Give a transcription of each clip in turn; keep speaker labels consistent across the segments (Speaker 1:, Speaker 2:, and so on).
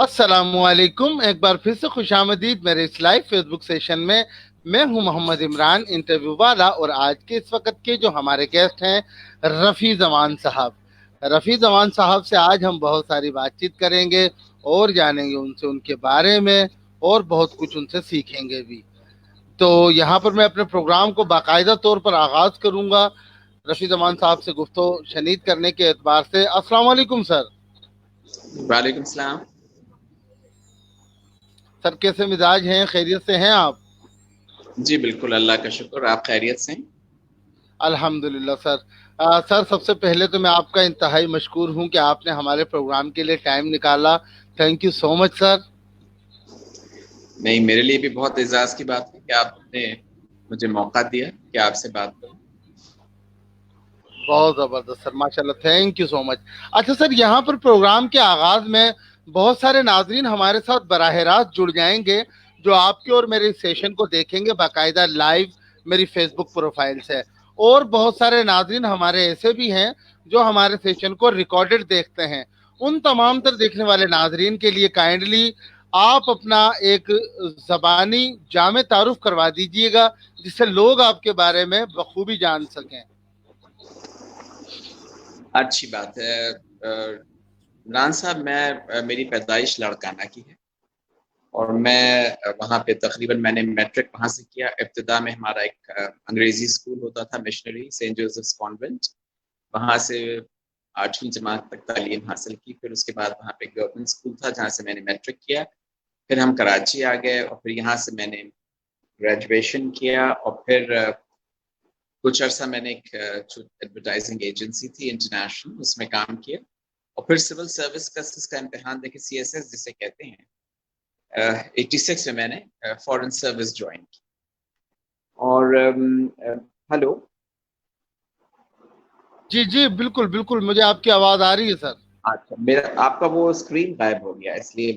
Speaker 1: السلام علیکم، ایک بار پھر سے خوش آمدید میرے اس لائیو فیس بک سیشن میں۔ میں ہوں محمد عمران، انٹرویو والا، اور آج کے اس وقت کے جو ہمارے گیسٹ ہیں رفیع زمان صاحب۔ رفیع زمان صاحب سے آج ہم بہت ساری بات چیت کریں گے اور جانیں گے ان سے ان کے بارے میں، اور بہت کچھ ان سے سیکھیں گے بھی۔ تو یہاں پر میں اپنے پروگرام کو باقاعدہ طور پر آغاز کروں گا رفیع زمان صاحب سے گفتگو شنید کرنے کے اعتبار سے۔ السلام علیکم سر۔
Speaker 2: وعلیکم السلام۔
Speaker 1: سر کیسے مزاج ہیں؟ خیریت سے ہیں آپ؟
Speaker 2: جی بالکل، اللہ کا شکر، آپ خیریت سے ہیں؟
Speaker 1: الحمدللہ سر۔ سر سب سے پہلے تو میں آپ کا انتہائی مشکور ہوں کہ آپ نے ہمارے پروگرام کے لیے ٹائم نکالا۔ تھینک یو سو مچ سر۔
Speaker 2: نہیں، میرے لیے بھی بہت اعزاز کی بات ہے کہ آپ نے مجھے موقع دیا کہ آپ سے بات کروں۔
Speaker 1: بہت زبردست سر، ماشاء اللہ، تھینک یو سو مچ۔ اچھا سر، یہاں پر پروگرام کے آغاز میں بہت سارے ناظرین ہمارے ساتھ براہ راست جڑ جائیں گے جو آپ کے اور میرے سیشن کو دیکھیں گے باقاعدہ لائیو میری فیس بک پروفائل سے، اور بہت سارے ناظرین ہمارے ایسے بھی ہیں جو ہمارے سیشن کو ریکارڈڈ دیکھتے ہیں۔ ان تمام تر دیکھنے والے ناظرین کے لیے کائنڈلی آپ اپنا ایک زبانی جامع تعارف کروا دیجئے گا جس سے لوگ آپ کے بارے میں بخوبی جان سکیں۔
Speaker 2: اچھی بات ہے۔ عمران صاحب، میری پیدائش لڑکانہ کی ہے، اور میں وہاں پہ تقریباً میں نے میٹرک وہاں سے کیا۔ ابتدا میں ہمارا ایک انگریزی اسکول ہوتا تھا، مشنری سینٹ جوزفس کانوینٹ، وہاں سے 8ویں جماعت تک تعلیم حاصل کی۔ پھر اس کے بعد وہاں پہ گورنمنٹ اسکول تھا جہاں سے میں نے میٹرک کیا۔ پھر ہم کراچی آ گئے، اور پھر یہاں سے میں نے گریجویشن کیا، اور پھر کچھ عرصہ میں نے ایک ایڈورٹائزنگ ایجنسی تھی انٹرنیشنل، اس میں کام کیا، اور پھر سول سروس کا امتحان دے کے CSS جسے کہتے ہیں 86 میں نے فورن سروس جوائن کی۔ اور ہلو،
Speaker 1: جی جی بالکل بالکل، مجھے آپ کی آواز آ رہی ہے سر۔
Speaker 2: اچھا، آپ کا وہ اسکرین غائب ہو گیا، اس لیے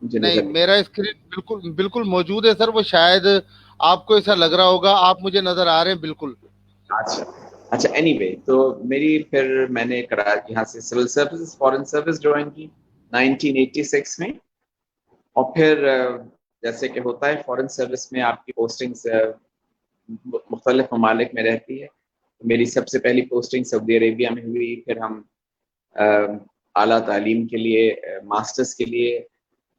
Speaker 2: مجھے
Speaker 1: نہیں،
Speaker 2: نظر نہیں
Speaker 1: میرا اسکرین بالکل بالکل موجود ہے سر، وہ شاید آپ کو ایسا لگ رہا ہوگا، آپ مجھے نظر آ رہے ہیں بالکل۔
Speaker 2: اچھا اچھا، اینی وے، تو پھر میں نے یہاں سے سول سروس فورن سروس جوائن کی 1986 میں، اور پھر جیسے کہ ہوتا ہے فورن سروس میں آپ کی پوسٹنگز مختلف ممالک میں رہتی ہے۔ میری سب سے پہلی پوسٹنگ سعودی عربیہ میں ہوئی، پھر ہم اعلیٰ تعلیم کے لیے ماسٹرز کے لیے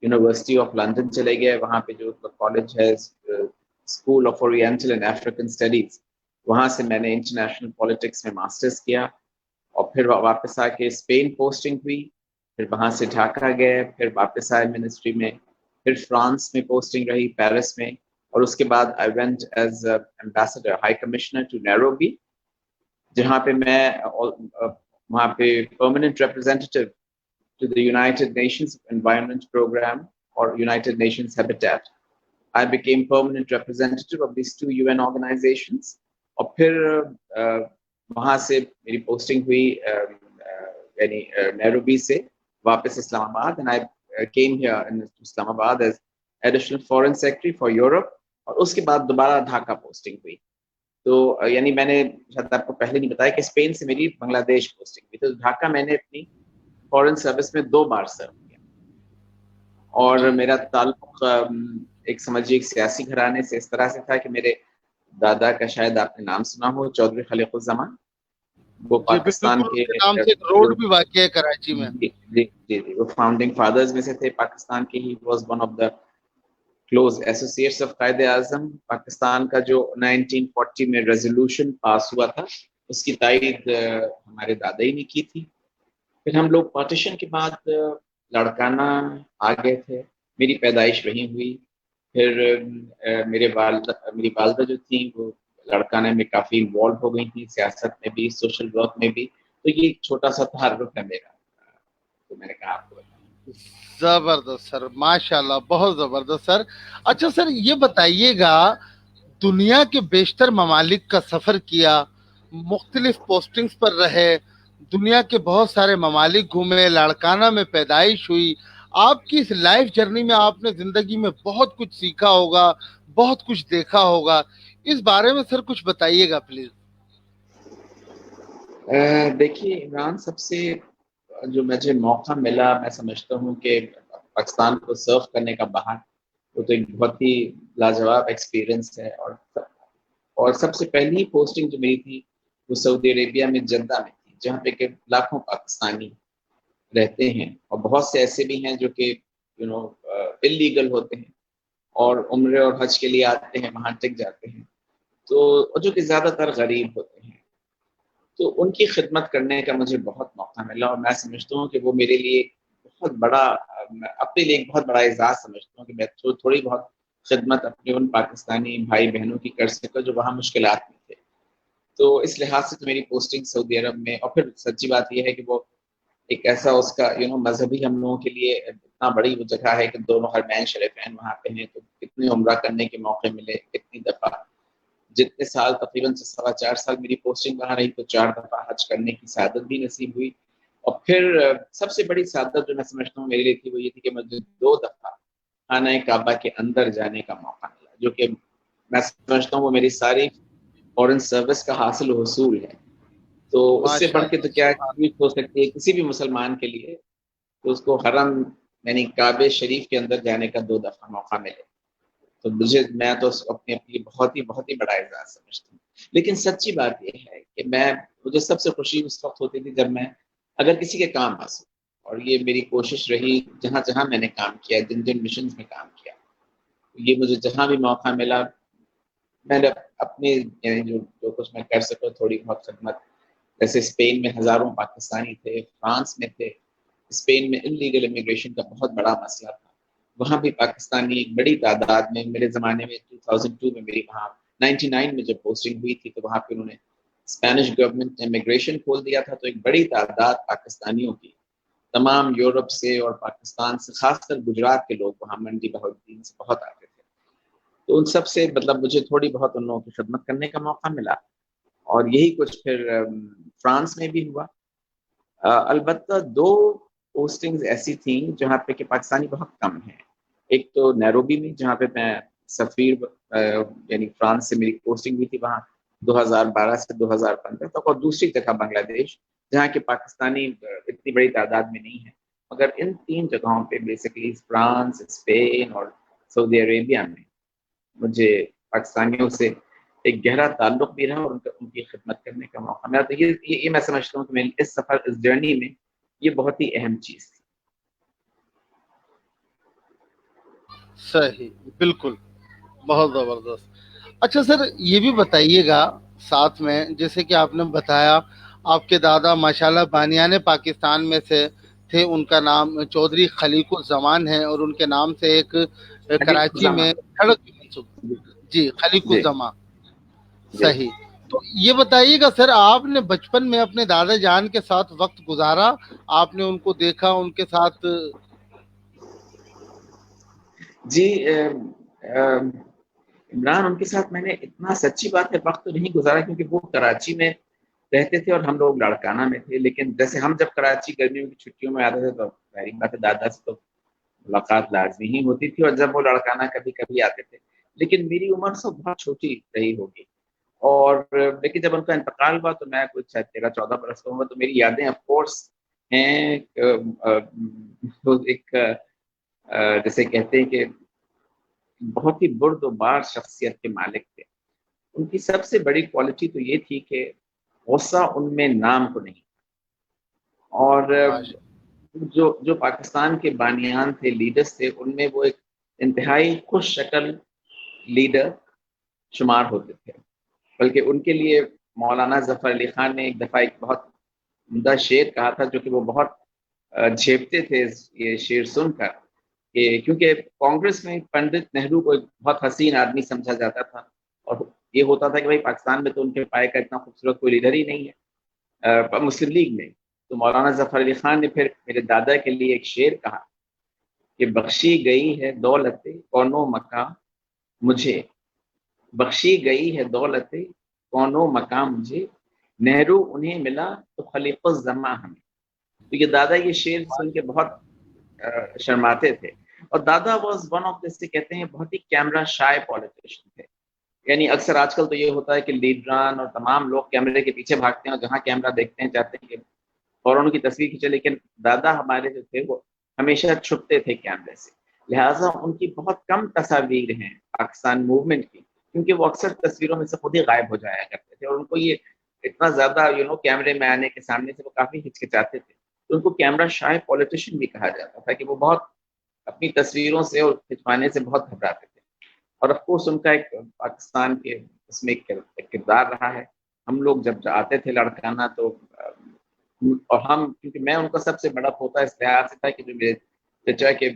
Speaker 2: یونیورسٹی آف لندن چلے گئے۔ وہاں پہ جو کالج ہے school of oriental and African studies, وہاں سے میں نے انٹرنیشنل پالیٹکس میں ماسٹرز کیا، اور پھر واپس آ کے اسپین پوسٹنگ ہوئی، پھر وہاں سے ڈھاکہ گئے، پھر واپس آئے منسٹری میں، پھر فرانس میں پوسٹنگ رہی پیرس میں، اور اس کے بعد I went as ambassador high commissioner to Nairobi, جہاں پہ میں وہاں پہ permanent representative to the United Nations Environment Program or United Nations Habitat. I became permanent representative of these two UN organizations. اور پھر وہاں سے میری پوسٹنگ ہوئی یعنی نیروبی سے واپس اسلام آباد، and I came here in Islam Abad as additional foreign secretary for Europe، اور اس کے بعد دوبارہ ڈھاکہ پوسٹنگ ہوئی۔ تو یعنی میں نے شاید آپ کو پہلے نہیں بتایا کہ اسپین سے میری بنگلہ دیش پوسٹنگ ہوئی، تو ڈھاکہ میں نے اپنی فورن سروس میں 2 بار سرو کیا، اور
Speaker 1: جی
Speaker 2: میرا تعلق ایک سمجھیے ایک سیاسی گھرانے سے اس طرح سے تھا کہ میرے دادا کا شاید آپ نے نام سنا ہو، چودھری خلیق الزمان، وہ
Speaker 1: جی
Speaker 2: پاکستان
Speaker 1: بالکل،
Speaker 2: کے
Speaker 1: اس کے نام سے ایک روڈ بھی واقع ہے کراچی میں۔
Speaker 2: وہ فاؤنڈنگ فادرز میں سے تھے پاکستان کے۔ He was one of the close associates of Quaid Azam. Pakistan کا جو 1940 میں ریزولوشن پاس ہوا تھا، اس کی تائید ہمارے دادا ہی نے کی تھی۔ پھر ہم لوگ پارٹیشن کے بعد لڑکانہ آ گئے تھے، میری پیدائش وہیں ہوئی۔ پھر میری والدہ جو تھیں وہ لڑکانہ میں کافی انوالو ہو گئی تھیں، سیاست میں بھی، سوشل ورک میں بھی۔ تو یہ ایک چھوٹا سا تعارف ہے میرا، تو میں نے کہا آپ کو بتاؤں۔
Speaker 1: زبردست سر، ماشاء اللہ، بہت زبردست سر۔ اچھا سر، یہ بتائیے گا، دنیا کے بیشتر ممالک کا سفر کیا، مختلف پوسٹنگز پر رہے، دنیا کے بہت سارے ممالک گھومے، لاڑکانہ میں پیدائش ہوئی، آپ کی اس لائف جرنی میں آپ نے زندگی میں بہت کچھ سیکھا ہوگا، بہت کچھ دیکھا ہوگا، اس بارے میں سر کچھ بتائیے گا پلیز۔
Speaker 2: دیکھیے عمران، سب سے جو مجھے موقع ملا، میں سمجھتا ہوں کہ پاکستان کو سرو کرنے کا باہر، وہ تو ایک بہت ہی لاجواب ایکسپیرئنس ہے. اور سب سے پہلی پوسٹنگ جو میری تھی وہ سعودی عربیہ میں جدہ میں تھی، جہاں پہ کہ لاکھوں پاکستانی رہتے ہیں، اور بہت سے ایسے بھی ہیں جو کہ اللیگل ہوتے ہیں اور عمرے اور حج کے لیے آتے ہیں، وہاں ٹک جاتے ہیں، تو جو کہ زیادہ تر غریب ہوتے ہیں. تو ان کی خدمت کرنے کا مجھے بہت موقع ملا، اور میں سمجھتا ہوں کہ وہ میرے لیے بہت بڑا، اپنے لیے ایک بہت بڑا اعزاز سمجھتا ہوں کہ میں تھوڑی بہت خدمت اپنے ان پاکستانی بھائی بہنوں کی کر سکا جو وہاں مشکلات میں تھے. تو اس لحاظ سے تو میری پوسٹنگ سعودی عرب میں، اور پھر سچی بات یہ ہے کہ وہ ایک ایسا اس کا مذہبی ہم لوگوں کے لیے اتنا بڑی وہ جگہ ہے کہ دونوں حرمین شریفین وہاں پہ ہیں، تو کتنے عمرہ کرنے کے موقع ملے، کتنی دفعہ، جتنے سال تقریباً 4.25 سال میری پوسٹنگ وہاں رہی، تو 4 دفعہ حج کرنے کی سعادت بھی نصیب ہوئی. اور پھر سب سے بڑی سعادت جو میں سمجھتا ہوں میرے لیے تھی وہ یہ تھی کہ مجھے 2 دفعہ خانہ کعبہ کے اندر جانے کا موقع ملا، جو کہ میں سمجھتا ہوں وہ میری ساری فورن سروس کا حاصل و حصول ہے. تو اس سے
Speaker 1: ماشاء
Speaker 2: بڑھ کے تو
Speaker 1: اللہ،
Speaker 2: کیا
Speaker 1: سبحان
Speaker 2: چیز ہو سکتی ہے کسی بھی مسلمان کے لیے کہ اس کو حرم یعنی کعبہ شریف کے اندر جانے کا 2 دفعہ موقع ملے. تو میں تو اپنی بہت ہی بڑا اعزاز سمجھتا ہوں. لیکن سچی بات یہ ہے کہ مجھے سب سے خوشی اس وقت ہوتی تھی جب میں اگر کسی کے کام آ سکوں، اور یہ میری کوشش رہی جہاں جہاں میں نے کام کیا، جن مشنز میں کام کیا، یہ مجھے جہاں بھی موقع ملا میں نے اپنی جو کچھ میں کر سکوں تھوڑی بہت خدمت. جیسے اسپین میں ہزاروں پاکستانی تھے، فرانس میں تھے، اسپین میں انلیگل امیگریشن کا بہت بڑا مسئلہ تھا، وہاں بھی پاکستانی ایک بڑی تعداد میں، میرے زمانے میں 2002 میں میری وہاں 99 میں جب پوسٹنگ ہوئی تھی تو وہاں پہ انہوں نے اسپینش گورنمنٹ نے امیگریشن کھول دیا تھا، تو ایک بڑی تعداد پاکستانیوں کی تمام یورپ سے اور پاکستان سے، خاص کر گجرات کے لوگ وہاں منڈی بہاؤالدین سے بہت آتے تھے. تو ان سب سے مجھے تھوڑی بہت ان لوگوں کی خدمت کرنے کا موقع ملا. اور یہی کچھ پھر فرانس میں بھی ہوا. البتہ 2 پوسٹنگز ایسی تھیں جہاں پہ کہ پاکستانی بہت کم ہیں. ایک تو نیروبی میں جہاں پہ میں سفیر یعنی فرانس سے میری پوسٹنگ ہوئی تھی وہاں 2012 سے 2015 تک، اور دوسری جگہ بنگلہ دیش جہاں کہ پاکستانی اتنی بڑی تعداد میں نہیں ہے. مگر ان 3 جگہوں پہ بیسیکلی فرانس، اسپین اور سعودی عربیہ میں مجھے پاکستانیوں سے ایک گہرا تعلق بھی رہا اور ان کی خدمت کرنے کا موقع ملا. تو یہ میں سمجھتا ہوں کہ میری اس سفر، اس جرنی میں یہ بہت ہی اہم چیز تھی.
Speaker 1: صحیح، بالکل، بہت زبردست. اچھا سر، یہ بھی بتائیے گا ساتھ میں، جیسے کہ آپ نے بتایا آپ کے دادا ماشاءاللہ بانیان پاکستان میں سے تھے، ان کا نام چودھری خلیق الزمان ہے، اور ان کے نام سے ایک
Speaker 2: خلیق
Speaker 1: کراچی
Speaker 2: الزمان.
Speaker 1: میں سڑک بھی منسوب. جی، خلیق
Speaker 2: جی
Speaker 1: الزمان.
Speaker 2: جی.
Speaker 1: صحیح. تو یہ بتائیے گا سر، آپ نے بچپن میں اپنے دادا جان کے ساتھ وقت گزارا؟ آپ نے ان کو دیکھا، ان کے ساتھ؟
Speaker 2: جی عمران، ان کے ساتھ میں نے اتنا، سچی بات ہے، وقت تو نہیں گزارا کیونکہ وہ کراچی میں رہتے تھے اور ہم لوگ لاڑکانہ میں تھے. لیکن جیسے ہم جب کراچی گرمیوں کی چھٹیوں میں آتے تھے تو ظاہر بات ہے دادا سے تو ملاقات لازمی ہی ہوتی تھی، اور جب وہ لاڑکانہ کبھی کبھی آتے تھے. لیکن میری عمر سے بہت چھوٹی رہی ہوگی، اور لیکن جب ان کا انتقال ہوا تو میں کچھ 13-14 برس کا ہوں گا. تو میری یادیں آف کورس ہیں ایک جیسے کہتے ہیں کہ بہت ہی برد و بار شخصیت کے مالک تھے. ان کی سب سے بڑی کوالٹی تو یہ تھی کہ غصہ ان میں نام کو نہیں. اور جو پاکستان کے بانیان تھے، لیڈرز تھے، ان میں وہ ایک انتہائی خوش شکل لیڈر شمار ہوتے تھے. بلکہ ان کے لیے مولانا ظفر علی خان نے ایک دفعہ ایک بہت عمدہ شعر کہا تھا، جو کہ وہ بہت جھیپتے تھے یہ شعر سن کر، کہ کیونکہ کانگریس میں پنڈت نہرو کو ایک بہت حسین آدمی سمجھا جاتا تھا، اور یہ ہوتا تھا کہ بھائی پاکستان میں تو ان کے پائے کا اتنا خوبصورت کوئی لیڈر ہی نہیں ہے. مسلم لیگ میں تو مولانا ظفر علی خان نے پھر میرے دادا کے لیے ایک شعر کہا کہ بخشی گئی ہے دولت کون و مکان مجھے، بخشی گئی ہے دولت کون و مقام مجھے، نہرو انہیں ملا تو خلیق الزماں ہمیں. تو یہ دادا یہ شعر سن کے بہت شرماتے تھے. اور دادا واز ون آف دس سے کہتے ہیں بہت ہی کیمرہ شائے پولیٹیشین تھے. یعنی اکثر آج کل تو یہ ہوتا ہے کہ لیڈران اور تمام لوگ کیمرے کے پیچھے بھاگتے ہیں، اور جہاں کیمرہ دیکھتے ہیں چاہتے ہیں کہ فوراً کی تصویر کھینچے، لیکن دادا ہمارے جو تھے وہ ہمیشہ چھپتے تھے کیمرے سے، لہٰذا ان کی بہت کم تصاویر ہیں پاکستان موومنٹ کی، کیونکہ وہ اکثر تصویروں میں سے خود ہی غائب ہو جایا کرتے تھے، اور ان کو یہ اتنا زیادہ کیمرے میں آنے کے سامنے سے وہ کافی ہچکچاتے تھے، تو ان کو کیمرہ شائے پولیٹیشین بھی کہا جاتا تھا کہ وہ بہت اپنی تصویروں سے اور کھنچوانے سے بہت گھبراتے تھے. اور آف کورس ان کا ایک پاکستان کے اس میں ایک کردار رہا ہے. ہم لوگ جب آتے تھے لڑکانا تو اور ہم، کیونکہ میں ان کا سب سے بڑا پوتا اس لحاظ سے تھا کہ جو میرے چچا کے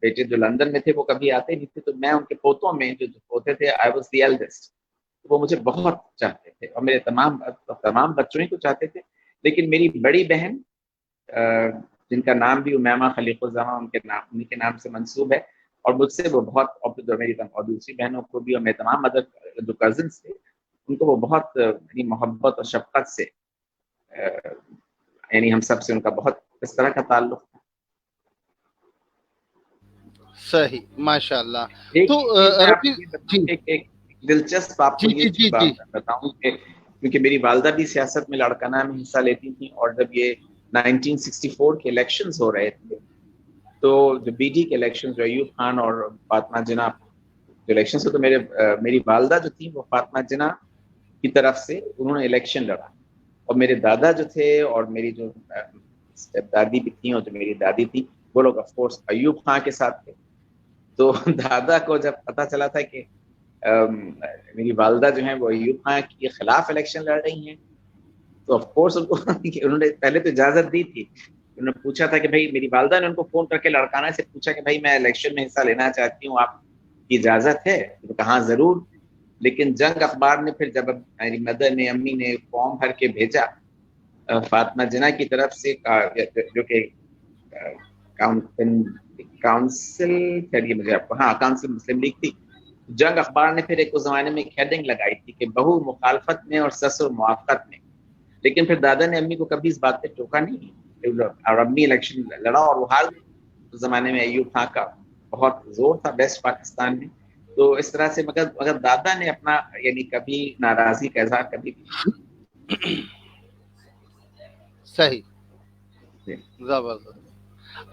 Speaker 2: بیٹے جو لندن میں تھے وہ کبھی آتے نہیں تھے، تو میں ان کے پوتوں میں جو پوتے تھے آئی واز دی ایلڈسٹ، وہ مجھے بہت چاہتے تھے اور میرے تمام بچوں ہی کو چاہتے تھے. لیکن میری بڑی بہن جن کا نام بھی امیمہ خلیق الزماں ان کے نام سے منسوب ہے، اور مجھ سے وہ بہت اور دوسری بہنوں کو بھی، اور میرے تمام ادر جو کزنس تھے ان کو وہ بہت محبت اور شفقت سے ہم سب سے ان کا بہت اس طرح کا تعلق تھا.
Speaker 1: صحیح، ماشاء اللہ.
Speaker 2: ایک
Speaker 1: تو
Speaker 2: چیز میں آپ
Speaker 1: رفیع
Speaker 2: کو یہ
Speaker 1: جی
Speaker 2: بتاؤں، ایک دلچسپ آپ کو
Speaker 1: جی
Speaker 2: یہ
Speaker 1: جی جی جی
Speaker 2: بات بتاؤں کہ کیونکہ میری والدہ بھی سیاست میں لڑکانہ میں حصہ لیتی تھیں، اور جب یہ 1964 کے الیکشنز ہو رہے تھے تو جو بی ڈی کے الیکشن جو ایوب خان اور فاطمہ جناح جو الیکشن سے، تو میری والدہ جو تھی وہ فاطمہ جناح کی طرف سے انہوں نے الیکشن لڑا، اور میرے دادا جو تھے اور میری جو دادی بھی تھیں اور جو میری دادی تھی وہ لوگ آف کورس ایوب خان کے ساتھ تھے. تو دادا کو جب پتا چلا تھا کہ میری والدہ جو ہیں وہ ایوب خان کے خلاف الیکشن لڑ رہی ہیں، تو آف کورس ان کو انہوں نے پہلے تو اجازت دی تھی، انہوں نے پوچھا تھا کہ بھائی، میری والدہ نے ان کو فون کر کے لڑکانا سے پوچھا کہ بھائی میں الیکشن میں حصہ لینا چاہتی ہوں، آپ کی اجازت ہے؟ تو کہا ضرور. لیکن جنگ اخبار نے پھر جب میری مدر نے، امی نے فارم بھر کے بھیجا فاطمہ جناح کی طرف سے، جو کہ کاؤنسل کاؤنسل مسلم لیگ تھی، جنگ اخبار نے پھر ایک اس زمانے میں ایک ہیڈنگ لگائی تھی کہ بہو مخالفت میں اور سسر موافقت میں. لیکن پھر دادا نے امی کو کبھی اس بات پہ ٹوکا نہیں، اور امی الیکشن لڑا اور وہ ہار گئی. اس زمانے میں ایوب خان کا بہت زور تھا بیسٹ پاکستان میں. تو اس طرح سے مگر دادا نے اپنا کبھی ناراضی کا اظہار کبھی بھی.
Speaker 1: صحیح، زبردست.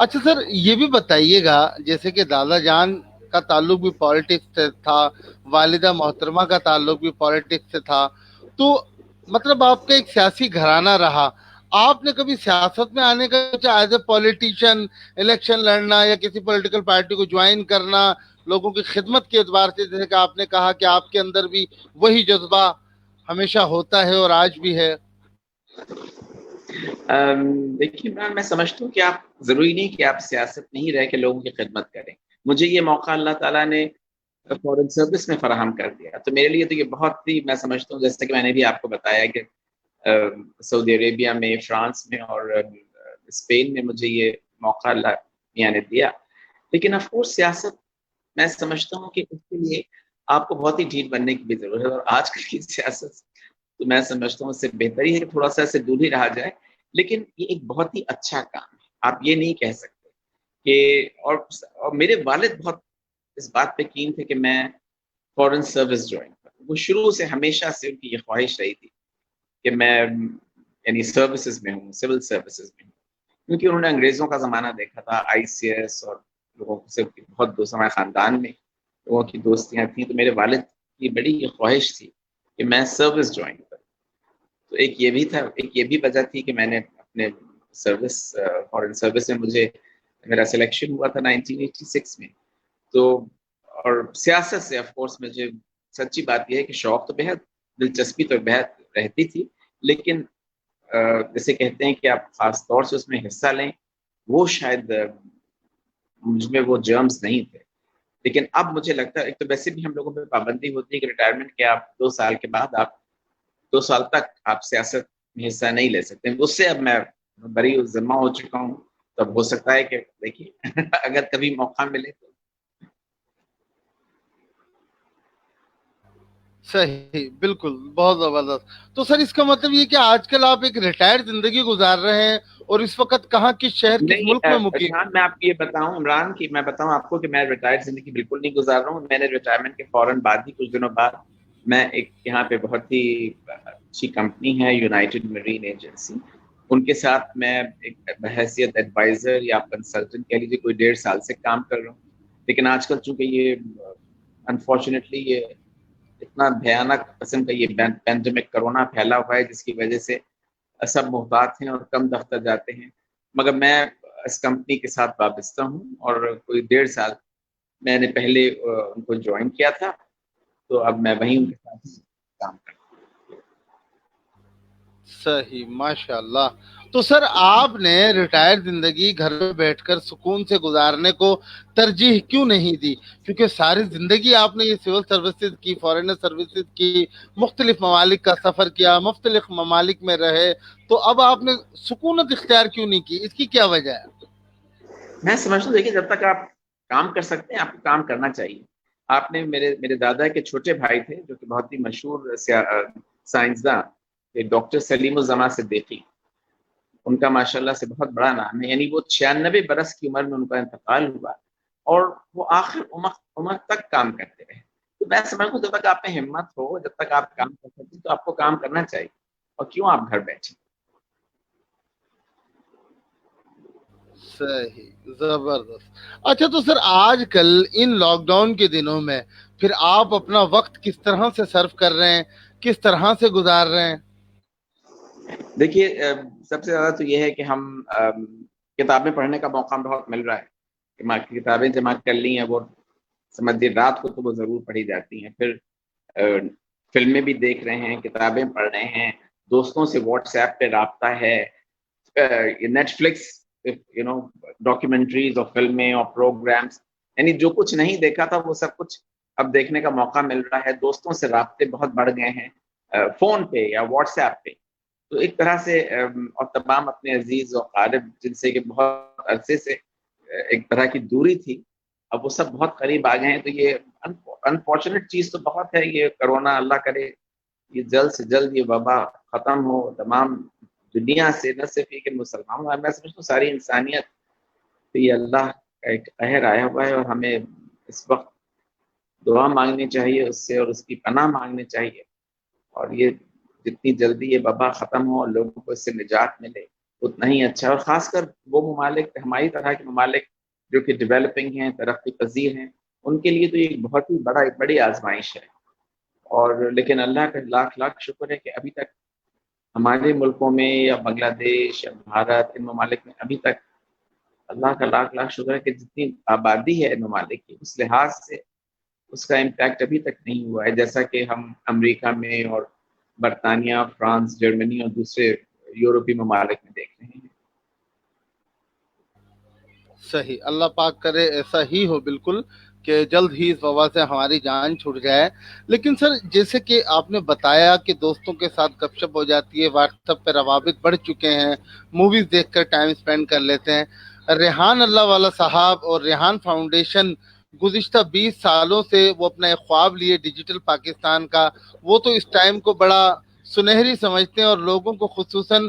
Speaker 1: اچھا سر، یہ بھی بتائیے گا جیسے کہ دادا جان کا تعلق بھی پالیٹکس سے تھا، والدہ محترمہ کا تعلق بھی پالیٹکس سے تھا، تو مطلب آپ کا ایک سیاسی گھرانہ رہا. آپ نے کبھی سیاست میں آنے کا ایز اے پولیٹیشین الیکشن لڑنا یا کسی پولیٹیکل پارٹی کو جوائن کرنا، لوگوں کی خدمت کے اعتبار سے، جیسے کہ آپ نے کہا کہ آپ کے اندر بھی وہی جذبہ ہمیشہ ہوتا ہے اور آج بھی ہے؟
Speaker 2: دیکھیے عمران، میں سمجھتا ہوں کہ آپ ضروری نہیں کہ آپ سیاست نہیں رہ کے لوگوں کی خدمت کریں. مجھے یہ موقع اللہ تعالیٰ نے فورن سروس میں فراہم کر دیا، تو میرے لیے تو یہ بہت ہی، میں سمجھتا ہوں جیسے کہ میں نے بھی آپ کو بتایا کہ سعودی عربیہ میں، فرانس میں اور اسپین میں مجھے یہ موقع اللہ میاں نے دیا. لیکن آف کورس سیاست، میں سمجھتا ہوں کہ اس کے لیے آپ کو بہت ہی ڈھیٹ بننے کی بھی ضرورت ہے، اور آج کل کی سیاست تو میں سمجھتا ہوں اس سے بہتر ہی ہے کہ تھوڑا سا اسے دور ہی رہا جائے. لیکن یہ ایک بہت ہی اچھا کام ہے، آپ یہ نہیں کہہ سکتے کہ اور میرے والد بہت اس بات پہ کین تھے کہ میں فورن سروس جوائن کروں. وہ شروع سے ہمیشہ سے ان کی یہ خواہش رہی تھی کہ میں سروسز میں ہوں، سول سروسز میں ہوں، کیونکہ انہوں نے انگریزوں کا زمانہ دیکھا تھا، آئی سی ایس اور لوگوں سے بہت دوست، ہمارے خاندان میں لوگوں کی دوستیاں تھیں. تو میرے والد کی بڑی یہ خواہش تھی کہ میں سروس جوائن کروں. تو ایک یہ بھی تھا، ایک یہ بھی وجہ تھی کہ میں نے اپنے سروس، فورن سروس میں میرا سلیکشن ہوا تھا 1986 میں. تو اور سیاست سے آف کورس مجھے سچی بات یہ ہے کہ شوق تو بہت، دلچسپی تو بہت رہتی تھی، لیکن جیسے کہتے ہیں کہ آپ خاص طور سے اس میں حصہ لیں، وہ شاید مجھ میں وہ جرمز نہیں تھے. لیکن اب مجھے لگتا ہے، ایک تو ویسے بھی ہم لوگوں پہ پابندی ہوتی ہے کہ ریٹائرمنٹ کے آپ 2 سال کے بعد، آپ 2 سال تک آپ سیاست میں حصہ نہیں لے سکتے. اس سے اب میں بری ذمہ ہو چکا ہوں. تو اب ہو سکتا ہے کہ دیکھیے اگر کبھی موقع ملے تو.
Speaker 1: صحیح، بالکل، بہت زبردست. تو سر اس کا مطلب یہ کہ آج کل آپ ایک ریٹائرڈ زندگی گزار رہے ہیں، اور اس وقت کہاں، کس شہر، کس ملک
Speaker 2: نہیں
Speaker 1: میں مقیم؟
Speaker 2: عرفان، میں آپ کو یہ بتاؤں عمران، کہ میں بتاؤں آپ کو کہ میں ریٹائرڈ زندگی بالکل نہیں گزار رہا ہوں. میں نے ریٹائرمنٹ کے فوراً بعد ہی کچھ دنوں بعد میں ایک یہاں پہ بہت ہی اچھی کمپنی ہے یونائٹڈ میرین ایجنسی، ان کے ساتھ میں ایک بحیثیت ایڈوائزر یا کنسلٹنٹ کہہ لیجیے کوئی 1.5 سال سے کام کر رہا ہوں. لیکن آج کل چونکہ یہ انفارچونیٹلی یہ اتنا بھیانک قسم کا یہ پینڈیمک کرونا پھیلا ہوا ہے جس کی وجہ سے سب محتاط ہیں اور کم دفتر جاتے ہیں. مگر میں اس کمپنی کے ساتھ وابستہ ہوں اور کوئی 1.5 سال میں نے پہلے ان کو جوائن کیا تھا, تو اب میں وہیں ان کے ساتھ کام کرتا ہوں.
Speaker 1: صحیح, ماشاء اللہ. تو سر آپ نے ریٹائر زندگی گھر میں بیٹھ کر سکون سے گزارنے کو ترجیح کیوں نہیں دی؟ کیونکہ ساری زندگی آپ نے یہ سول سروسز کی, فارن سروسز کی, مختلف ممالک کا سفر کیا, مختلف ممالک میں رہے, تو اب آپ نے سکونت اختیار کیوں نہیں کی؟ اس کی کیا وجہ ہے؟
Speaker 2: میں سمجھتا ہوں دیکھیے جب تک آپ کام کر سکتے ہیں آپ کو کام کرنا چاہیے. آپ نے میرے دادا کے چھوٹے بھائی تھے جو کہ بہت ہی مشہور سائنسداں ڈاکٹر سلیم الزما صدیقی, ان کا ماشاءاللہ سے بہت بڑا نام ہے. یعنی وہ 96 برس کی عمر میں ان کا انتقال ہوا اور وہ آخر عمر تک کام کرتے رہے. تو میں سمجھتا ہوں جب تک آپ میں ہمت ہو, جب تک آپ کام کر سکتے تو آپ کو کام کرنا چاہیے, اور کیوں آپ گھر بیٹھے.
Speaker 1: صحیح, زبردست. اچھا تو سر آج کل ان لاک ڈاؤن کے دنوں میں پھر آپ اپنا وقت کس طرح سے صرف کر رہے ہیں, کس طرح سے گزار رہے ہیں؟
Speaker 2: دیکھیے سب سے زیادہ تو یہ ہے کہ ہم کتابیں پڑھنے کا موقع بہت مل رہا ہے. کتابیں جمع کر لی ہیں, وہ سمجھیے رات کو تو وہ ضرور پڑھی جاتی ہیں. پھر فلمیں بھی دیکھ رہے ہیں, کتابیں پڑھ رہے ہیں, دوستوں سے واٹس ایپ پہ رابطہ ہے, نیٹ فلکس ڈاکیومنٹریز اور فلمیں اور پروگرامس, یعنی جو کچھ نہیں دیکھا تھا وہ سب کچھ اب دیکھنے کا موقع مل رہا ہے. دوستوں سے رابطے بہت بڑھ گئے ہیں فون پہ یا واٹس ایپ پہ. تو ایک طرح سے اور تمام اپنے عزیز و قارب جن سے کہ بہت عرصے سے ایک طرح کی دوری تھی, اب وہ سب بہت قریب آ گئے ہیں. تو یہ انفارچونیٹ چیز تو بہت ہے یہ کرونا, اللہ کرے یہ جلد سے جلد یہ وبا ختم ہو تمام دنیا سے, نہ صرف یہ کہ مسلمانوں, میں سمجھتا ہوں ساری انسانیت پہ یہ اللہ کا ایک قہر آیا ہوا ہے, اور ہمیں اس وقت دعا مانگنی چاہیے اس سے اور اس کی پناہ مانگنی چاہیے, اور یہ جتنی جلدی یہ وبا ختم ہو اور لوگوں کو اس سے نجات ملے اتنا ہی اچھا. اور خاص کر وہ ممالک, ہماری طرح کے ممالک جو کہ ڈیولپنگ ہیں, ترقی پذیر ہیں, ان کے لیے تو یہ بہت ہی بڑی آزمائش ہے. اور لیکن اللہ کا لاکھ لاکھ شکر ہے کہ ابھی تک ہمارے ملکوں میں یا بنگلہ دیش یا بھارت, ان ممالک میں ابھی تک اللہ کا لاکھ لاکھ شکر ہے کہ جتنی آبادی ہے ممالک کی, اس لحاظ سے اس کا امپیکٹ ابھی تک نہیں ہوا ہے جیسا کہ ہم امریکہ میں اور برطانیہ, فرانس, جرمنی اور دوسرے یورپی ممالک میں دیکھ رہے ہیں.
Speaker 1: صحیح, اللہ پاک کرے ایسا ہی ہو بالکل, کہ جلد ہی اس وبا سے ہماری جان چھوٹ جائے. لیکن سر جیسے کہ آپ نے بتایا کہ دوستوں کے ساتھ گپ شپ ہو جاتی ہے, واٹس ایپ پہ روابط بڑھ چکے ہیں, موویز دیکھ کر ٹائم اسپینڈ کر لیتے ہیں. ریحان اللہ والا صاحب اور ریحان فاؤنڈیشن گزشتہ 20 سالوں سے وہ اپنا ایک خواب لیے ڈیجیٹل پاکستان کا, وہ تو اس ٹائم کو بڑا سنہری سمجھتے ہیں, اور لوگوں کو خصوصاً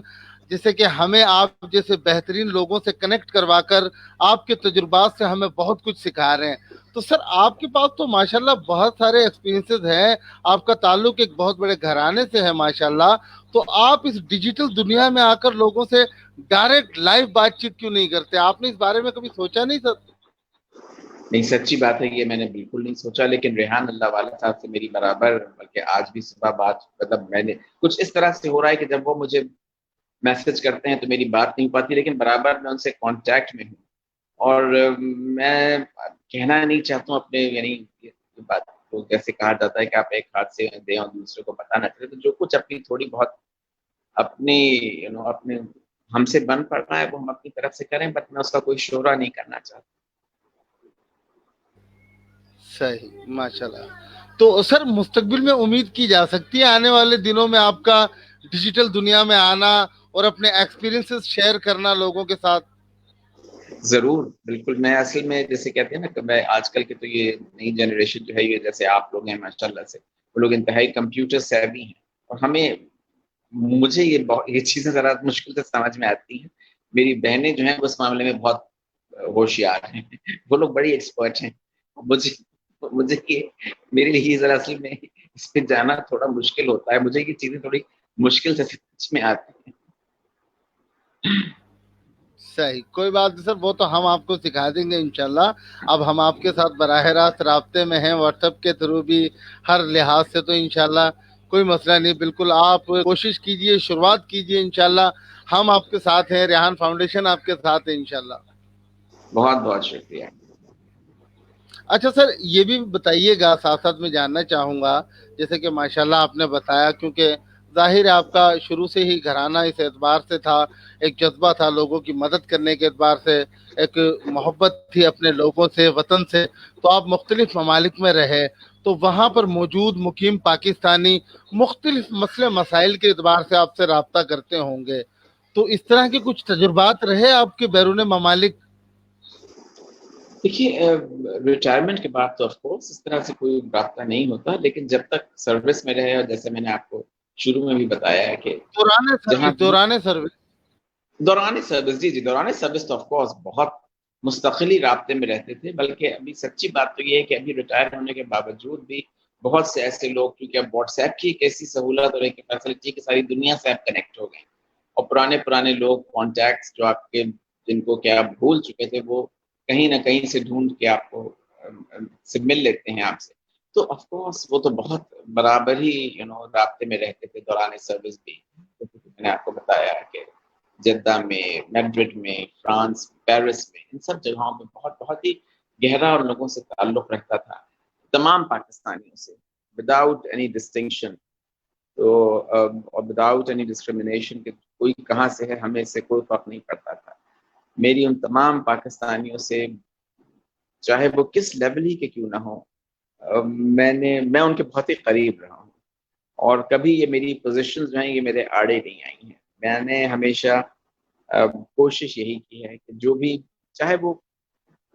Speaker 1: جیسے کہ ہمیں آپ جیسے بہترین لوگوں سے کنیکٹ کروا کر آپ کے تجربات سے ہمیں بہت کچھ سکھا رہے ہیں. تو سر آپ کے پاس تو ماشاءاللہ بہت سارے ایکسپیرینسز ہیں, آپ کا تعلق ایک بہت بڑے گھرانے سے ہے ماشاءاللہ, تو آپ اس ڈیجیٹل دنیا میں آ کر لوگوں سے ڈائریکٹ لائیو بات چیت کیوں نہیں کرتے؟ آپ نے اس بارے میں کبھی سوچا نہیں سر؟
Speaker 2: نہیں, سچی بات ہے, یہ میں نے بالکل نہیں سوچا. لیکن ریحان اللہ والا صاحب سے میری برابر, بلکہ آج بھی صبح بات, مطلب میں نے کچھ اس طرح سے ہو رہا ہے کہ جب وہ مجھے میسج کرتے ہیں تو میری بات نہیں پاتی, لیکن برابر میں ان سے کانٹیکٹ میں ہوں. اور میں کہنا نہیں چاہتا ہوں اپنے, یعنی یہ بات تو جیسے کہا جاتا ہے کہ آپ ایک ہاتھ سے دیں اور دوسرے کو پتہ نہ چلے, تو جو کچھ اپنی تھوڑی بہت اپنی اپنے ہم سے بن پڑ رہا ہے وہ ہم اپنی طرف سے کریں, بٹ میں اس کا کوئی شعرہ نہیں کرنا چاہتا.
Speaker 1: صحیح, ماشاءاللہ. تو سر مستقبل میں امید کی جا سکتی ہے آنے والے دنوں میں آپ کا ڈیجیٹل دنیا میں آنا اور اپنے ایکسپیرینسز شیئر کرنا لوگوں کے ساتھ؟
Speaker 2: ضرور, بالکل. میں اصل میں جیسے کہتے ہیں نا کہ میں آج کل کی تو یہ نئی جنریشن جو ہے, یہ جیسے آپ لوگ ہیں ماشاء اللہ سے, وہ لوگ انتہائی کمپیوٹر سیوی ہیں, اور مجھے یہ چیزیں ذرا مشکل سے سمجھ میں آتی ہیں. میری بہنیں جو ہیں اس معاملے میں بہت ہوشیار ہیں, وہ لوگ بڑی ایکسپرٹ ہیں. مجھے میرے لیے ذرا اصل میں اس پہ جانا تھوڑا مشکل ہوتا ہے, مجھے یہ چیزیں تھوڑی مشکل سے سمجھ میں آتی ہیں.
Speaker 1: صحیح، کوئی بات نہیں سر، وہ تو ہم آپ کو سکھا دیں گے انشاءاللہ. اب ہم آپ کے ساتھ براہ راست رابطے میں ہیں، واٹس ایپ کے تھرو بھی، ہر لحاظ سے، تو انشاءاللہ کوئی مسئلہ نہیں. بالکل آپ کوشش کیجئے، شروعات کیجئے، انشاءاللہ ہم آپ کے ساتھ ہیں، ریحان فاؤنڈیشن آپ کے ساتھ ہے انشاءاللہ.
Speaker 2: بہت بہت شکریہ.
Speaker 1: اچھا سر، یہ بھی بتائیے گا، ساتھ ساتھ میں جاننا چاہوں گا، جیسے کہ ماشاءاللہ آپ نے بتایا، کیونکہ ظاہر ہے آپ کا شروع سے ہی گھرانہ اس اعتبار سے تھا، ایک جذبہ تھا لوگوں کی مدد کرنے کے اعتبار سے، ایک محبت تھی اپنے لوگوں سے، وطن سے. تو آپ مختلف ممالک میں رہے، تو وہاں پر موجود مقیم پاکستانی مختلف مسئلے مسائل کے اعتبار سے آپ سے رابطہ کرتے ہوں گے. تو اس طرح کے کچھ تجربات رہے آپ کے بیرون ممالک؟
Speaker 2: دیکھیے، ریٹائرمنٹ کے بعد تو آف کورس اس طرح سے کوئی رابطہ نہیں ہوتا، لیکن جب تک سروس میں رہے، اور جیسے میں نے آپ کو شروع میں بھی بتایا ہے کہ جہاں
Speaker 1: دوران سروس.
Speaker 2: دوران سروس، جی دوران سروس تو آف کورس بہت مستقلی رابطے میں رہتے تھے. بلکہ ابھی سچی بات تو یہ ہے کہ ابھی ریٹائر ہونے کے باوجود بھی بہت سے ایسے لوگ، کیونکہ اب واٹس ایپ کی ایک ایسی سہولت اور ایک فیسلٹی کہ ساری دنیا سے آپ کنیکٹ ہو گئے، اور پرانے لوگ، کانٹیکٹس جو آپ کے، جن کو کہ آپ بھول چکے تھے، وہ کہیں نہ کہیں سے ڈھونڈ کے آپ کو سے مل لیتے ہیں آپ سے. تو آف کورس وہ تو بہت برابر ہی رابطے میں رہتے تھے دوران سروس بھی. میں نے آپ کو بتایا کہ جدہ میں، میڈرڈ میں، فرانس، پیرس میں، ان سب جگہوں پہ بہت ہی گہرا اور لوگوں سے تعلق رہتا تھا، تمام پاکستانیوں سے، وداؤٹ اینی ڈسٹنکشن. تو اور وداؤٹ اینی ڈسکریمنیشن کہ کوئی کہاں سے ہے، ہمیں سے کوئی فرق نہیں پڑتا تھا. میری ان تمام پاکستانیوں سے، چاہے وہ کس لیول ہی کے کیوں نہ ہوں، میں ان کے بہت ہی قریب رہا ہوں. اور کبھی یہ میری پوزیشنز جو ہیں یہ میرے آڑے نہیں آئی ہیں. میں نے ہمیشہ کوشش یہی کی ہے کہ جو بھی، چاہے وہ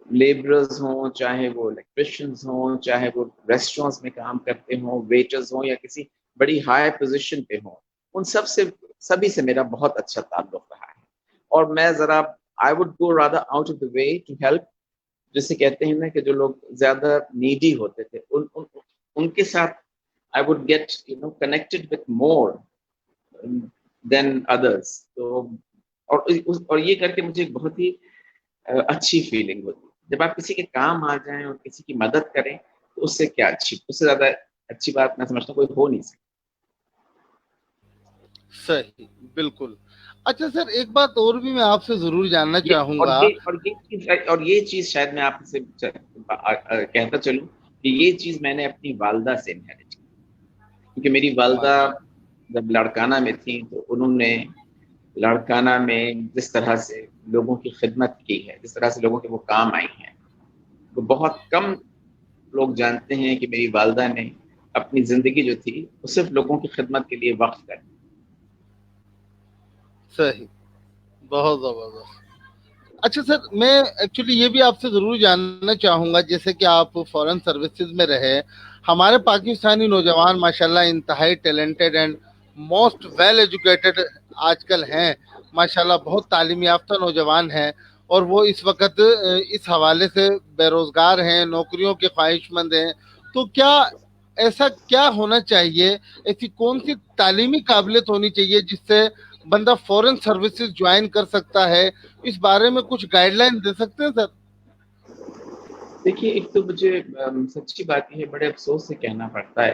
Speaker 2: لیبرز ہوں، چاہے وہ الیکٹریشینز ہوں، چاہے وہ ریسٹورینٹس میں کام کرتے ہوں، ویٹرز ہوں، یا کسی بڑی ہائی پوزیشن پہ ہوں، ان سبھی سے میرا بہت اچھا تعلق رہا ہے. اور میں ذرا I would go rather out of the way to help. جسے کہتے ہیں نا کہ جو لوگ زیادہ نیڈی ہوتے تھے، ان کے ساتھ I would get connected with more than others. تو اور یہ کر کے مجھے ایک بہت ہی اچھی فیلنگ ہوتی ہے جب آپ کسی کے کام آ جائیں اور کسی کی مدد کریں. تو اس سے کیا اس سے زیادہ اچھی بات میں سمجھتا ہوں کوئی ہو نہیں سکتی.
Speaker 1: صحیح، بالکل. اچھا سر، ایک بات اور بھی میں آپ سے ضرور جاننا چاہوں گا.
Speaker 2: اور یہ چیز شاید میں آپ سے کہتا چلوں کہ یہ چیز میں نے اپنی والدہ سے انہیریٹ کی. کیونکہ میری والدہ
Speaker 1: ماشاء
Speaker 2: جب لڑکانہ میں تھیں تو انہوں نے لڑکانہ میں جس طرح سے لوگوں کی خدمت کی ہے، جس طرح سے لوگوں کے وہ کام آئی ہیں، تو بہت کم لوگ جانتے ہیں کہ میری والدہ نے اپنی زندگی جو تھی وہ صرف لوگوں کی خدمت کے لیے وقف کر دی.
Speaker 1: صحیح، بہت زبردست. اچھا سر، میں ایکچولی یہ بھی آپ سے ضرور جاننا چاہوں گا، جیسے کہ آپ فورن سروسز میں رہے، ہمارے پاکستانی نوجوان ماشاءاللہ انتہائی talented and most well educated آج کل ہیں، ماشاءاللہ بہت تعلیم یافتہ نوجوان ہیں، اور وہ اس وقت اس حوالے سے بے روزگار ہیں، نوکریوں کے خواہش مند ہیں. تو کیا ایسا کیا ہونا چاہیے، ایسی کون سی تعلیمی قابلیت ہونی چاہیے جس سے بندہ فورن سروسز جوائن کر سکتا ہے؟ اس بارے میں کچھ گائیڈ لائن دے سکتے ہیں سر؟
Speaker 2: دیکھیے، ایک تو مجھے سچی بات یہ بڑے افسوس سے کہنا پڑتا ہے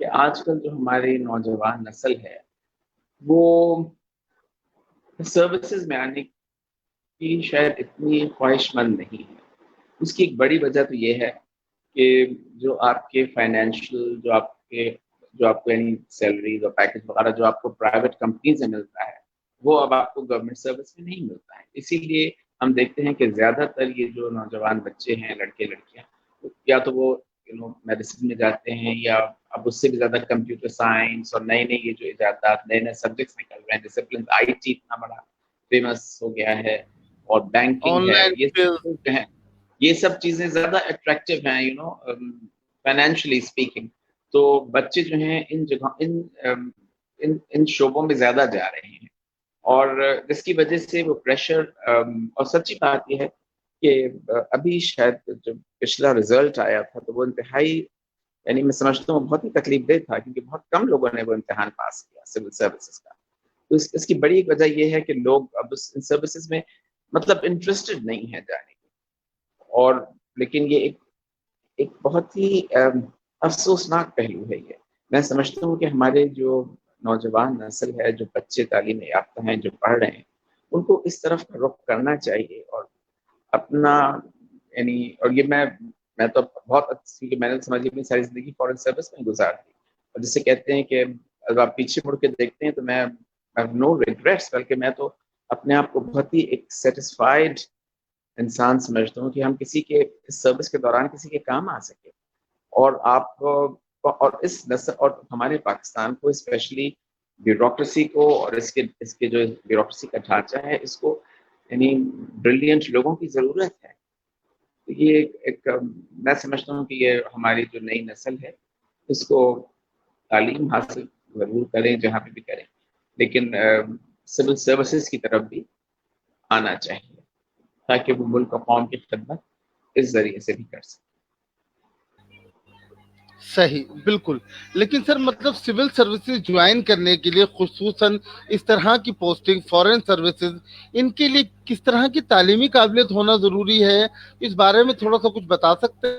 Speaker 2: کہ آج کل جو ہماری نوجوان نسل ہے وہ سروسز میں آنے کی شاید اتنی خواہش مند نہیں ہے. اس کی ایک بڑی وجہ تو یہ ہے کہ جو آپ کے فائنینشیل، جو آپ کو یعنی سیلریز اور پیکج وغیرہ جو آپ کو پرائیویٹ کمپنی سے ملتا ہے، وہ اب آپ کو گورنمنٹ سروس میں نہیں ملتا ہے. اسی لیے ہم دیکھتے ہیں کہ زیادہ تر یہ جو نوجوان بچے ہیں، لڑکے لڑکیاں، یا تو وہ میڈیسن میں جاتے ہیں، یا اب اس سے بھی زیادہ کمپیوٹر سائنس اور نئے یہ جو ایجادات، نئے سبجیکٹس نکل رہے ہیں، ڈسپلن، آئی ٹی اتنا بڑا فیمس ہو گیا ہے، اور
Speaker 1: آن
Speaker 2: بینکنگ ہے،
Speaker 1: لائن
Speaker 2: یہ جو ہیں، یہ سب چیزیں زیادہ اٹریکٹیو ہیں فائنینشلی اسپیکنگ. تو بچے جو ہیں ان جگہ ان شعبوں میں زیادہ جا رہے ہیں، اور جس کی وجہ سے وہ پریشر، اور سچی بات یہ ہے کہ ابھی شاید جب پچھلا رزلٹ آیا تھا تو وہ انتہائی، یعنی میں سمجھتا ہوں بہت ہی تکلیف دہ تھا، کیونکہ بہت کم لوگوں نے وہ امتحان پاس کیا سول سروسز کا. تو اس کی بڑی ایک وجہ یہ ہے کہ لوگ اب ان سروسز میں مطلب انٹرسٹڈ نہیں ہے جانے کی. اور لیکن یہ ایک بہت ہی افسوسناک پہلو ہے. یہ میں سمجھتا ہوں کہ ہمارے جو نوجوان نسل ہے، جو بچے تعلیم یافتہ ہیں، جو پڑھ رہے ہیں، ان کو اس طرف رخ کرنا چاہیے. اور اپنا یعنی اور یہ میں تو بہت اچھی، میں نے سمجھی اپنی ساری زندگی فورن سروس میں گزار دی. اور جسے کہتے ہیں کہ اگر آپ پیچھے مڑ کے دیکھتے ہیں تو میں نو ریگریٹس، بلکہ میں تو اپنے آپ کو بہت ہی ایک سیٹسفائڈ انسان سمجھتا ہوں کہ ہم کسی کے سروس کے دوران کسی کے کام آ سکے. اور آپ اور اس نسل اور ہمارے پاکستان کو اسپیشلی بیوروکریسی کو اور اس کے جو بیوروکریسی کا ڈھانچہ ہے، اس کو یعنی بریلینٹ لوگوں کی ضرورت ہے. یہ ایک میں سمجھتا ہوں کہ یہ ہماری جو نئی نسل ہے اس کو تعلیم حاصل ضرور کریں جہاں پہ بھی کریں، لیکن سول سروسز کی طرف بھی آنا چاہیے تاکہ وہ ملک اور قوم کی خدمت اس ذریعے سے بھی کر سکیں.
Speaker 1: صحیح، بالکل. لیکن سر مطلب سول سروسز جوائن کرنے کے لیے خصوصاً اس طرح کی پوسٹنگ فورن سروسز، ان کے لیے کس طرح کی تعلیمی قابلیت ہونا ضروری ہے؟ اس بارے میں تھوڑا سا کچھ بتا سکتے ہیں؟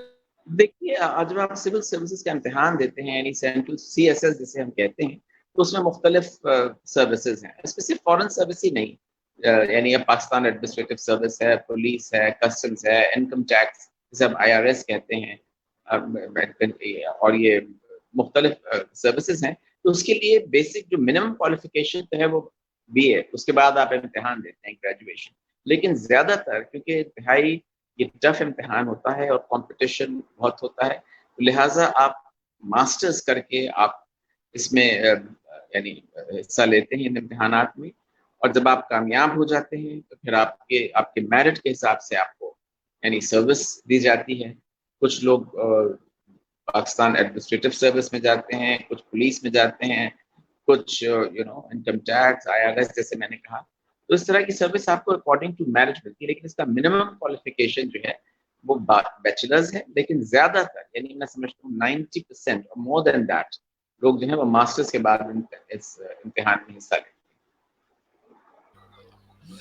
Speaker 2: دیکھیے، جب آپ سول سروسز کا امتحان دیتے ہیں، یعنی سینٹرل CSS جسے ہم کہتے ہیں، تو اس میں مختلف سروسز ہیں. اس میں صرف فورن سروس ہی نہیں، یعنی اب پاکستان ایڈمنسٹریٹو سروس ہے، پولیس ہے، کسٹمز ہے، انکم ٹیکس جسے ہم IRS کہتے ہیں، اور یہ مختلف سروسز ہیں. تو اس کے لیے بیسک جو منیمم کوالیفیکیشن ہے وہ BA، اس کے بعد آپ امتحان دیتے ہیں گریجویشن. لیکن زیادہ تر کیونکہ انتہائی یہ ٹف امتحان ہوتا ہے اور کمپٹیشن بہت ہوتا ہے، لہٰذا آپ ماسٹرز کر کے آپ اس میں یعنی حصہ لیتے ہیں ان امتحانات میں. اور جب آپ کامیاب ہو جاتے ہیں تو پھر آپ کے میرٹ کے حساب سے آپ کو یعنی سروس دی جاتی ہے. کچھ لوگ پاکستان ایڈمنسٹریٹو سروس میں جاتے ہیں، کچھ پولیس میں جاتے ہیں، کچھ انکم ٹیکس IRS جیسے میں نے کہا. تو اس طرح کی سروس آپ کو اکارڈنگ ٹو میرٹ ملتی ہے، لیکن اس کا منیمم کوالیفیکیشن جو ہے وہ بیچلرز ہے. لیکن زیادہ تر یعنی میں سمجھتا ہوں 90% اور مور دین دیٹ لوگ جو ہیں وہ ماسٹرز کے بعد اس امتحان میں حصہ لیتے ہیں.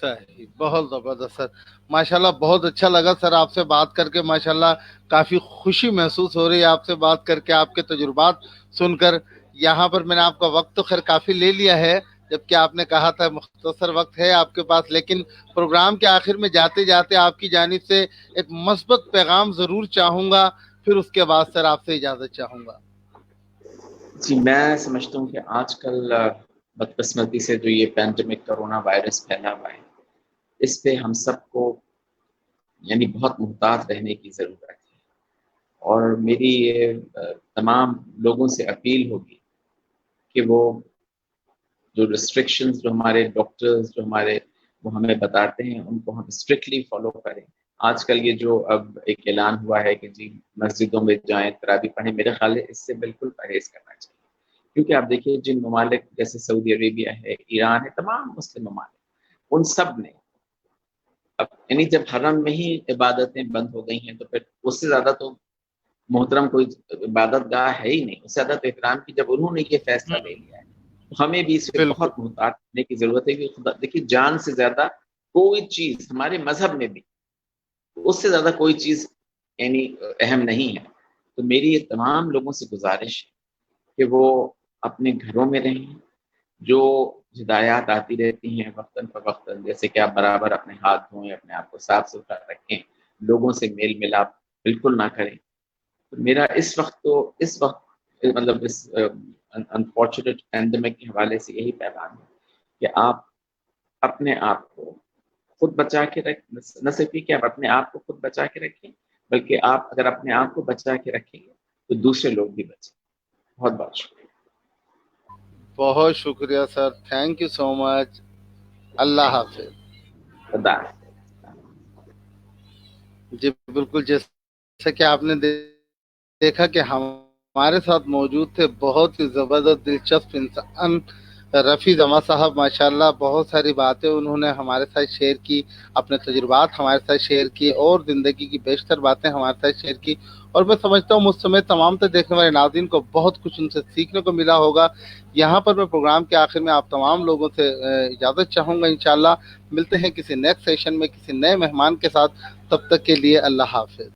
Speaker 1: صحیح، بہت زبردست سر. ماشاءاللہ بہت اچھا لگا سر آپ سے بات کر کے. ماشاءاللہ کافی خوشی محسوس ہو رہی ہے آپ سے بات کر کے، آپ کے تجربات سن کر. یہاں پر میں نے آپ کا وقت تو خیر کافی لے لیا ہے، جبکہ آپ نے کہا تھا مختصر وقت ہے آپ کے پاس، لیکن پروگرام کے آخر میں جاتے جاتے آپ کی جانب سے ایک مثبت پیغام ضرور چاہوں گا، پھر اس کے بعد سر آپ سے اجازت چاہوں گا.
Speaker 2: جی، میں سمجھتا ہوں کہ آج کل بدقسمتی سے جو یہ پینڈیمک کرونا وائرس پھیلا ہوا ہے، اس پہ ہم سب کو یعنی بہت محتاط رہنے کی ضرورت ہے. اور میری تمام لوگوں سے اپیل ہوگی کہ وہ جو ریسٹرکشنز جو ہمارے ڈاکٹرز جو ہمارے وہ ہمیں بتاتے ہیں ان کو ہم اسٹرکٹلی فالو کریں. آج کل یہ جو اب ایک اعلان ہوا ہے کہ جی مسجدوں میں جائیں، تراویح پڑھیں، میرے خیال ہے اس سے بالکل پرہیز کرنا چاہیے. کیونکہ آپ دیکھیے جن ممالک جیسے سعودی عربیہ ہے، ایران ہے، تمام مسلم ممالک، ان سب نے اب یعنی جب حرم میں ہی عبادتیں بند ہو گئی ہیں تو پھر اس سے زیادہ تو محترم کوئی عبادت گاہ ہے ہی نہیں. اس سے زیادہ تو احترام کی جب انہوں نے یہ فیصلہ لے لیا ہے تو ہمیں بھی اس پہ
Speaker 1: بالکل
Speaker 2: بہت محتاط رہنے کی ضرورت ہے. کہ خدا دیکھیے، جان سے زیادہ کوئی چیز ہمارے مذہب میں بھی اس سے زیادہ کوئی چیز یعنی اہم نہیں ہے. تو میری یہ تمام لوگوں سے گزارش ہے کہ وہ اپنے گھروں میں رہیں. جو ہدایات آتی رہتی ہیں وقتاً فوقتاً، جیسے کہ آپ برابر اپنے ہاتھ دھوئیں، اپنے آپ کو صاف ستھرا رکھیں، لوگوں سے میل ملاپ بالکل نہ کریں. میرا اس وقت مطلب اس انفارچونیٹ پینڈیمک کے حوالے سے یہی پیغام ہے کہ آپ اپنے آپ کو خود بچا کے نہ صرف کہ آپ اپنے آپ کو خود بچا کے رکھیں، بلکہ آپ اگر اپنے آپ کو بچا کے رکھیں گے تو دوسرے لوگ بھی بچیں. بہت بہت شکریہ.
Speaker 1: بہت شکریہ سر، تھینک یو سو مچ. اللہ حافظ.
Speaker 2: خدا حافظ.
Speaker 1: جی بالکل، جیسا کہ آپ نے دیکھا کہ ہمارے ساتھ موجود تھے بہت ہی زبردست دلچسپ انسان رفیع جمع صاحب ماشاءاللہ بہت ساری باتیں انہوں نے ہمارے ساتھ شیئر کی، اپنے تجربات ہمارے ساتھ شیئر کی اور زندگی کی بیشتر باتیں ہمارے ساتھ شیئر کی، اور میں سمجھتا ہوں مجھ سمیت تمام تر دیکھنے والے ناظرین کو بہت کچھ ان سے سیکھنے کو ملا ہوگا۔ یہاں پر میں پروگرام کے آخر میں آپ تمام لوگوں سے اجازت چاہوں گا، انشاءاللہ ملتے ہیں کسی نیکسٹ سیشن میں کسی نئے مہمان کے ساتھ، تب تک کے لیے اللہ حافظ۔